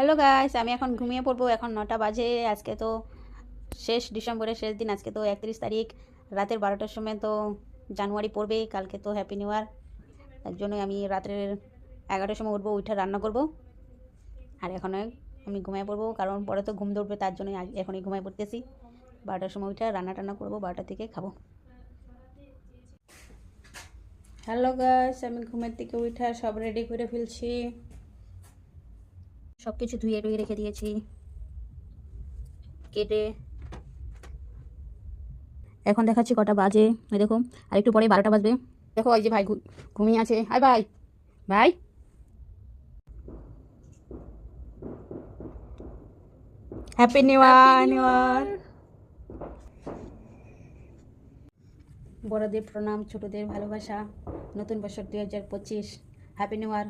Hello guys, আমি এখন ঘুমিয়ে পড়বো। এখন 9টা বাজে। আজকে তো শেষ, ডিসেম্বরের শেষ দিন। আজকে তো 31 তারিখ রাতের 12টার সময় তো জানুয়ারি পড়বে। কালকে তো হ্যাপি নিউ ইয়ার। তার জন্যই আমি রাত্রের 11টার সময় উঠবো, উঠে রান্না করব। আর এখন আমি ঘুমিয়ে পড়বো, কারণ পরে তো ঘুম ধরবে। তার জন্যই এখনই ঘুমিয়ে পড়তেছি। 12টার সময় উঠে রান্না টান্না করবো, 12টা থেকে খাবো। হ্যালো গাইস, আমি ঘুমের থেকে উঠে সব রেডি করে ফেলছি। সব কিছু ধুয়ে টুয়ে রেখে দিয়েছি, কেটে। এখন দেখাচ্ছি কটা বাজে। ওই দেখো, আর একটু পরে 12টা বাজবে। দেখো ওই যে ভাই ঘুমিয়ে আছে। আয় ভাই, ভাই। Happy new year. বড়দের প্রণাম, ছোটদের ভালোবাসা। নতুন বছর 2025। Happy new year.